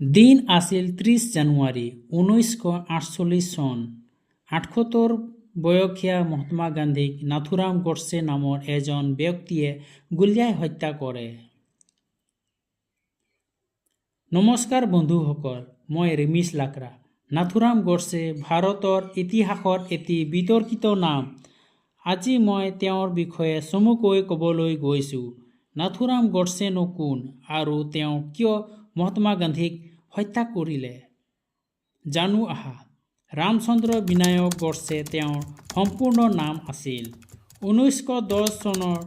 দিন আছিল 30 জানুৱাৰী 1948 চন। 78 বয়সীয়া মহাত্মা গান্ধীক নাথুৰাম গডছে নামৰ এজন ব্যক্তিয়ে গুলীয়াই হত্যা কৰে। নমস্কাৰ বন্ধুসকল, মই ৰিমিছ লাকৰা। নাথুৰাম গডছে ভাৰতৰ ইতিহাসৰ এটি বিতৰ্কিত নাম। আজি মই তেওঁৰ বিষয়ে চমুকৈ ক'বলৈ গৈছোঁ। নাথুৰাম গডছেনো কোন আৰু তেওঁ কিয় মহাত্মা গান্ধীক হত্যা কৰিলে? জানো আহা। ৰামচন্দ্ৰ বিনায়ক গডছে তেওঁৰ সম্পূৰ্ণ নাম আছিল। 1910 চনৰ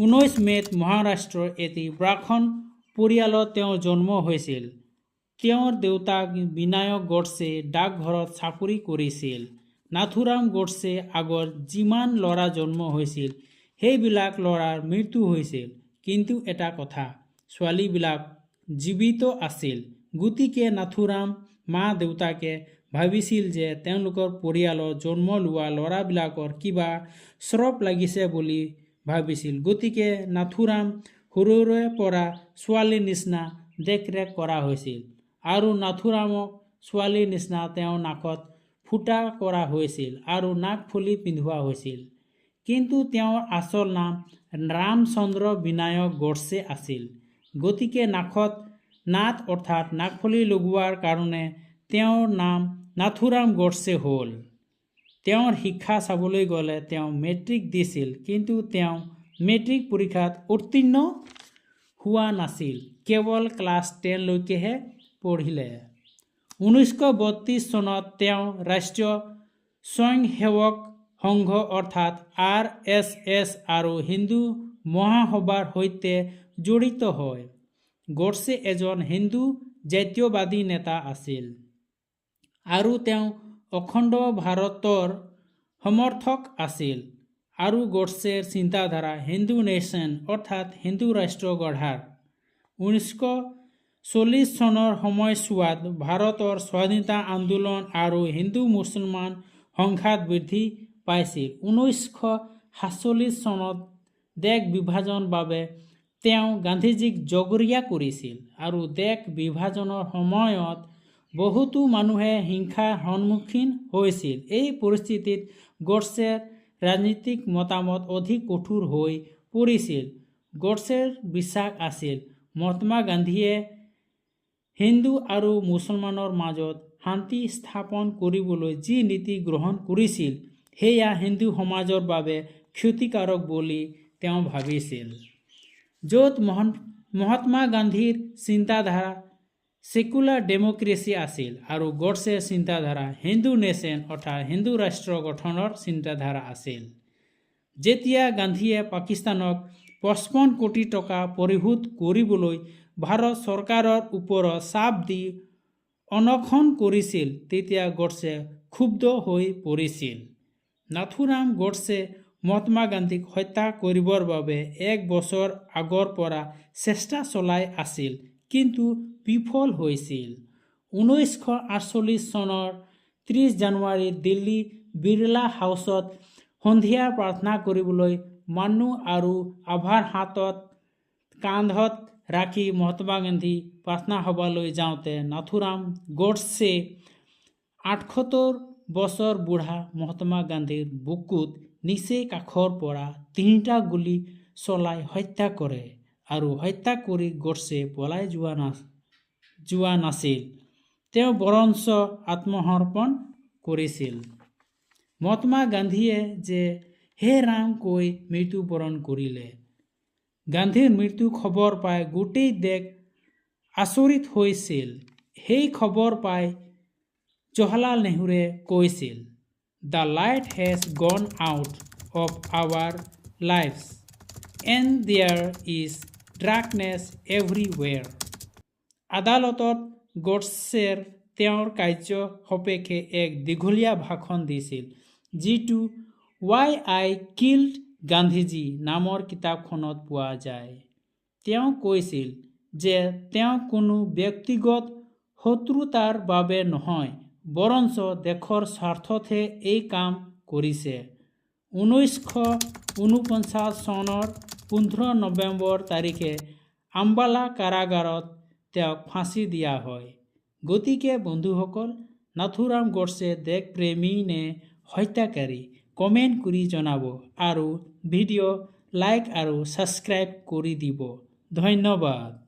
19 মে'ত মহাৰাষ্ট্ৰৰ এটি ব্ৰাহ্মণ পৰিয়ালত তেওঁৰ জন্ম হৈছিল। তেওঁৰ দেউতাক বিনায়ক গডছে ডাকঘৰত চাকৰি কৰিছিল। নাথুৰাম গডছে আগত যিমান ল'ৰা জন্ম হৈছিল সেইবিলাক ল'ৰাৰ মৃত্যু হৈছিল। কিন্তু এটা কথা, ছোৱালীবিলাক জীৱিত আছিল। গতিকে নাথুৰাম মা দেউতাকে ভাবিছিল যে তেওঁলোকৰ পৰিয়ালত জন্ম লোৱা ল'ৰাবিলাকৰ কিবা শ্ৰপ লাগিছে বুলি ভাবিছিল। গতিকে নাথুৰাম সৰুৰে পৰা ছোৱালীৰ নিচিনা দেখৰেখ কৰা হৈছিল আৰু নাথুৰামক ছোৱালীৰ নিচিনা তেওঁৰ নাকত ফুটা কৰা হৈছিল আৰু নাকফুলি পিন্ধোৱা হৈছিল। কিন্তু তেওঁৰ আচল নাম ৰামচন্দ্ৰ বিনায়ক গডছে আছিল। গতিকে নাকত নাট অৰ্থাৎ নাকফুলি লগোৱাৰ কাৰণে তেওঁৰ নাম নাথুৰাম গডছে হ'ল। তেওঁৰ শিক্ষা চাবলৈ গ'লে তেওঁ মেট্ৰিক দিছিল, কিন্তু তেওঁ মেট্ৰিক পৰীক্ষাত উত্তীৰ্ণ হোৱা নাছিল। কেৱল ক্লাছ 10 লৈকেহে পঢ়িলে। 1932 চনত তেওঁ ৰাষ্ট্ৰীয় স্বয়ংসেৱক সংঘ অৰ্থাৎ RSS আৰু হিন্দু মহাসভাৰ সৈতে জড়িত হয়। গডছে এজন হিন্দু জাতীয়বাদী নেতা আছিল আৰু তেওঁ অখণ্ড ভাৰতৰ সমৰ্থক আছিল আৰু গডছেৰ চিন্তাধাৰা হিন্দু নেশ্যন অৰ্থাৎ হিন্দু ৰাষ্ট্ৰ গঢ়াৰ। 1940 চনৰ সময়ছোৱাত ভাৰতৰ স্বাধীনতা আন্দোলন আৰু হিন্দু মুছলমান সংঘাত বৃদ্ধি পাইছিল। 1947 চনত দেশ বিভাজনৰ বাবে তেওঁ গান্ধীজীক জগৰীয়া কৰিছিল আৰু দেশ বিভাজনৰ সময়ত বহুতো মানুহে হিংসাৰ সন্মুখীন হৈছিল। এই পৰিস্থিতিত গডছেৰ ৰাজনৈতিক মতামত অধিক কঠোৰ হৈ পৰিছিল। গডছেৰ বিশ্বাস আছিল মহাত্মা গান্ধীয়ে হিন্দু আৰু মুছলমানৰ মাজত শান্তি স্থাপন কৰিবলৈ যি নীতি গ্ৰহণ কৰিছিল সেয়া হিন্দু সমাজৰ বাবে ক্ষতিকাৰক বুলি তেওঁ ভাবিছিল। য'ত মহাত্মা গান্ধীৰ চিন্তাধাৰা ছেকুলাৰ ডেম'ক্ৰেচি আছিল আৰু গডছেৰ চিন্তাধাৰা হিন্দু নেশ্যন অৰ্থাৎ হিন্দু ৰাষ্ট্ৰ গঠনৰ চিন্তাধাৰা আছিল। যেতিয়া গান্ধীয়ে পাকিস্তানক 55 কোটি টকা পৰিশোধ কৰিবলৈ ভাৰত চৰকাৰৰ ওপৰত চাপ দি অনশন কৰিছিল, তেতিয়া গডছে ক্ষুব্ধ হৈ পৰিছিল। নাথুৰাম গডছে মহাত্মা গান্ধীক হত্যা কৰিবৰ বাবে 1 বছৰ আগৰ পৰা চেষ্টা চলাই আছিল, কিন্তু বিফল হৈছিল। 1948 চনৰ 30 জানুৱাৰীত দিল্লী বিৰলা হাউচত সন্ধিয়া প্ৰাৰ্থনা কৰিবলৈ মান্নু আৰু আভাৰ হাতত কান্ধত ৰাখি মহাত্মা গান্ধী প্ৰাৰ্থনা সভালৈ যাওঁতে নাথুৰাম গডছে 78 বছৰ বুঢ়া মহাত্মা গান্ধীৰ বুকুত নিচেই কাষৰ পৰা 3টা গুলী চলাই হত্যা কৰে আৰু হত্যা কৰি গডছে পলাই যোৱা নাছিল, তেওঁ বৰঞ্চ আত্মসমৰ্পণ কৰিছিল। মহাত্মা গান্ধীয়ে যে হে ৰাম কৈ মৃত্যুবৰণ কৰিলে। গান্ধীৰ মৃত্যু খবৰ পাই গোটেই দেশ আচৰিত হৈছিল। সেই খবৰ পাই জৱাহৰলাল নেহৰুৱে কৈছিল, "The light has gone out of our lives and there is darkness everywhere." আদালতত গডছেৰ তেওঁৰ কাৰ্য সপক্ষে এক দীঘলীয়া ভাষণ দিছিল, যিটো "Why I Killed Gandhiji" নামৰ কিতাপখনত পোৱা যায়। তেওঁ কৈছিল যে তেওঁ কোনো ব্যক্তিগত শত্ৰুতাৰ বাবে নহয়, বৰঞ্চ দেশৰ স্বাৰ্থতহে এই কাম কৰিছে। 1949 চনৰ 15 নৱেম্বৰ তাৰিখে আম্বালা কাৰাগাৰত তেওঁক ফাঁচি দিয়া হয়। গতিকে বন্ধুসকল, নাথুৰাম গডছে দেশপ্ৰেমী নে হত্যাকাৰী? কমেণ্ট কৰি জনাব আৰু ভিডিঅ' লাইক আৰু ছাবস্ক্ৰাইব কৰি দিব। ধন্যবাদ।